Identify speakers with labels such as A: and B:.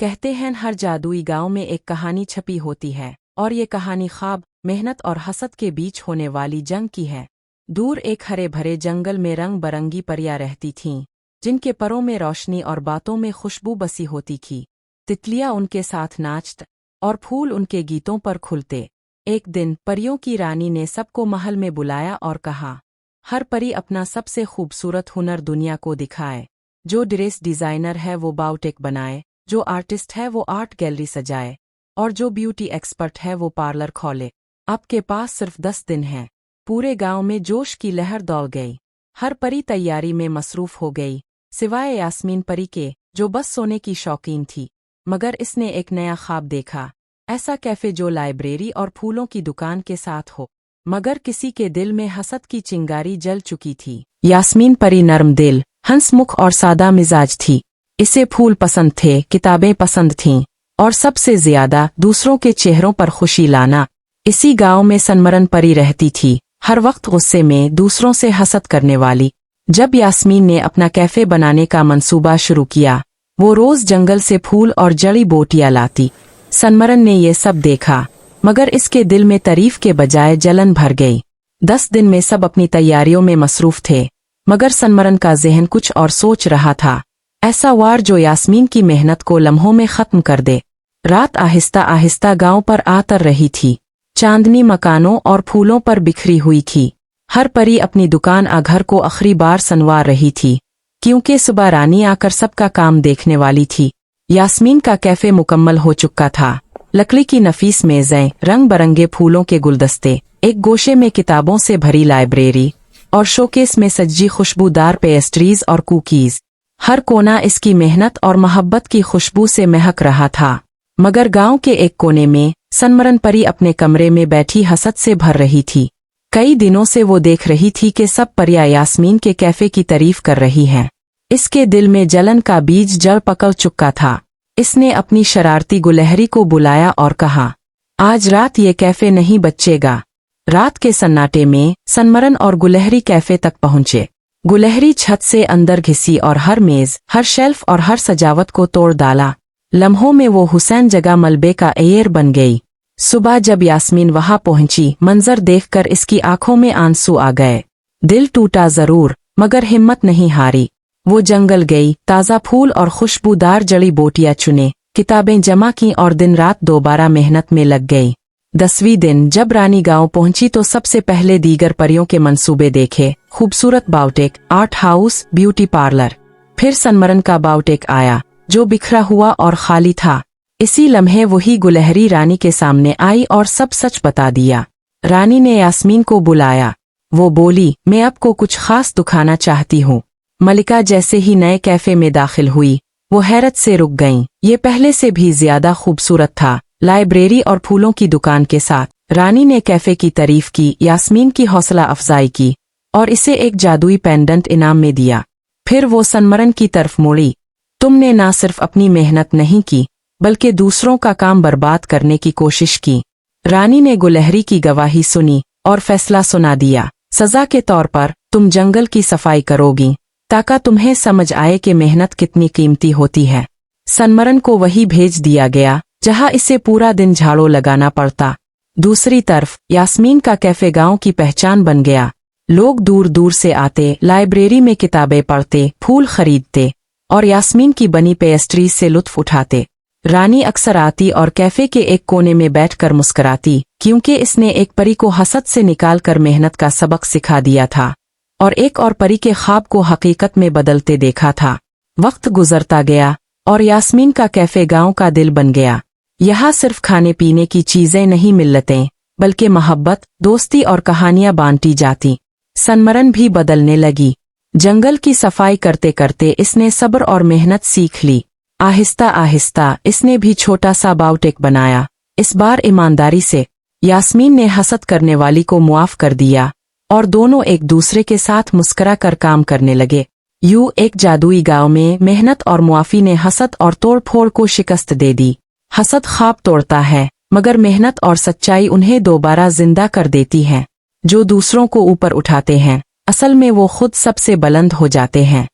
A: کہتے ہیں ہر جادوئی گاؤں میں ایک کہانی چھپی ہوتی ہے، اور یہ کہانی خواب، محنت اور حسد کے بیچ ہونے والی جنگ کی ہے۔ دور ایک ہرے بھرے جنگل میں رنگ برنگی پریاں رہتی تھیں، جن کے پروں میں روشنی اور باتوں میں خوشبو بسی ہوتی تھی۔ تتلیاں ان کے ساتھ ناچت اور پھول ان کے گیتوں پر کھلتے۔ ایک دن پریوں کی رانی نے سب کو محل میں بلایا اور کہا، ہر پری اپنا سب سے خوبصورت ہنر دنیا کو دکھائے۔ جو ڈریس ڈیزائنر ہے وہ باؤٹیک بنائے، جو آرٹسٹ ہے وہ آرٹ گیلری سجائے، اور جو بیوٹی ایکسپرٹ ہے وہ پارلر کھولے۔ آپ کے پاس صرف 10 دن ہیں۔ پورے گاؤں میں جوش کی لہر دوڑ گئی۔ ہر پری تیاری میں مصروف ہو گئی، سوائے یاسمین پری کے، جو بس سونے کی شوقین تھی۔ مگر اس نے ایک نیا خواب دیکھا، ایسا کیفے جو لائبریری اور پھولوں کی دکان کے ساتھ ہو۔ مگر کسی کے دل میں حسد کی چنگاری جل چکی تھی۔ یاسمین پری نرم دل، ہنس مکھ اور سادہ مزاج تھی۔ اسے پھول پسند تھے، کتابیں پسند تھیں، اور سب سے زیادہ دوسروں کے چہروں پر خوشی لانا۔ اسی گاؤں میں سنمرن پری رہتی تھی، ہر وقت غصے میں، دوسروں سے حسد کرنے والی۔ جب یاسمین نے اپنا کیفے بنانے کا منصوبہ شروع کیا، وہ روز جنگل سے پھول اور جڑی بوٹیاں لاتی۔ سنمرن نے یہ سب دیکھا، مگر اس کے دل میں تعریف کے بجائے جلن بھر گئی۔ 10 دن میں سب اپنی تیاریوں میں مصروف تھے، مگر سنمرن کا ذہن کچھ اور سوچ رہا تھا، ایسا وار جو یاسمین کی محنت کو لمحوں میں ختم کر دے۔ رات آہستہ آہستہ گاؤں پر آتر رہی تھی، چاندنی مکانوں اور پھولوں پر بکھری ہوئی تھی۔ ہر پری اپنی دکان گھر کو آخری بار سنوار رہی تھی، کیونکہ صبح رانی آ کر سب کا کام دیکھنے والی تھی۔ یاسمین کا کیفے مکمل ہو چکا تھا، لکڑی کی نفیس میزیں، رنگ برنگے پھولوں کے گلدستے، ایک گوشے میں کتابوں سے بھری لائبریری، اور شوکیس میں سجی خوشبودار پیسٹریز اور کوکیز۔ ہر کونا اس کی محنت اور محبت کی خوشبو سے مہک رہا تھا۔ مگر گاؤں کے ایک کونے میں سنمرن پری اپنے کمرے میں بیٹھی حسد سے بھر رہی تھی۔ کئی دنوں سے وہ دیکھ رہی تھی کہ سب پریاں یاسمین کے کیفے کی تعریف کر رہی ہیں۔ اس کے دل میں جلن کا بیج جڑ پکڑ چکا تھا۔ اس نے اپنی شرارتی گلہری کو بلایا اور کہا، آج رات یہ کیفے نہیں بچے گا۔ رات کے سناٹے میں سنمرن اور گلہری کیفے تک پہنچے۔ گلہری چھت سے اندر گھسی اور ہر میز، ہر شیلف اور ہر سجاوٹ کو توڑ ڈالا۔ لمحوں میں وہ حسین جگہ ملبے کا ایئر بن گئی۔ صبح جب یاسمین وہاں پہنچی، منظر دیکھ کر اس کی آنکھوں میں آنسو آ گئے۔ دل ٹوٹا ضرور، مگر ہمت نہیں ہاری۔ وہ جنگل گئی، تازہ پھول اور خوشبودار جڑی بوٹیاں چنے، کتابیں جمع کی اور دن رات دوبارہ محنت میں لگ گئی۔ 10ویں دن جب رانی گاؤں پہنچی تو سب سے پہلے دیگر پریوں کے منصوبے دیکھے، خوبصورت باؤٹیک، آرٹ ہاؤس، بیوٹی پارلر۔ پھر سنمرن کا باؤٹیک آیا، جو بکھرا ہوا اور خالی تھا۔ اسی لمحے وہی گلہری رانی کے سامنے آئی اور سب سچ بتا دیا۔ رانی نے یاسمین کو بلایا۔ وہ بولی، میں آپ کو کچھ خاص دکھانا چاہتی ہوں۔ ملکہ جیسے ہی نئے کیفے میں داخل ہوئی، وہ حیرت سے رک گئیں۔ یہ پہلے سے بھی زیادہ خوبصورت تھا، لائبریری اور پھولوں کی دکان کے ساتھ۔ رانی نے کیفے کی تعریف کی، یاسمین کی حوصلہ افزائی کی، اور اسے ایک جادوئی پینڈنٹ انعام میں دیا۔ پھر وہ سنمرن کی طرف مڑی، تم نے نہ صرف اپنی محنت نہیں کی، بلکہ دوسروں کا کام برباد کرنے کی کوشش کی۔ رانی نے گلہری کی گواہی سنی اور فیصلہ سنا دیا، سزا کے طور پر تم جنگل کی صفائی کرو گی، تاکہ تمہیں سمجھ آئے کہ محنت کتنی قیمتی ہوتی ہے۔ سنمرن کو وہی بھیج دیا گیا جہاں اسے پورا دن جھاڑو لگانا پڑتا۔ دوسری طرف یاسمین کا کیفے گاؤں کی پہچان بن گیا۔ لوگ دور دور سے آتے، لائبریری میں کتابیں پڑھتے، پھول خریدتے، اور یاسمین کی بنی پیسٹریز سے لطف اٹھاتے۔ رانی اکثر آتی اور کیفے کے ایک کونے میں بیٹھ کر مسکراتی، کیونکہ اس نے ایک پری کو حسد سے نکال کر محنت کا سبق سکھا دیا تھا، اور ایک اور پری کے خواب کو حقیقت میں بدلتے دیکھا تھا۔ وقت گزرتا گیا، اور یاسمین کا کیفے گاؤں کا دل بن گیا۔ یہاں صرف کھانے پینے کی چیزیں نہیں ملتیں، بلکہ محبت، دوستی اور کہانیاں بانٹی جاتی۔ سنمرن بھی بدلنے لگی۔ جنگل کی صفائی کرتے کرتے اس نے صبر اور محنت سیکھ لی۔ آہستہ آہستہ اس نے بھی چھوٹا سا باؤٹیک بنایا، اس بار ایمانداری سے۔ یاسمین نے حسد کرنے والی کو معاف کر دیا، اور دونوں ایک دوسرے کے ساتھ مسکرا کر کام کرنے لگے۔ یوں ایک جادوئی گاؤں میں محنت اور معافی نے حسد اور توڑ پھوڑ کو شکست دے دی۔ حسد خواب توڑتا ہے، مگر محنت اور سچائی انہیں دوبارہ زندہ کر دیتی ہے۔ جو دوسروں کو اوپر اٹھاتے ہیں، اصل میں وہ خود سب سے بلند ہو جاتے ہیں۔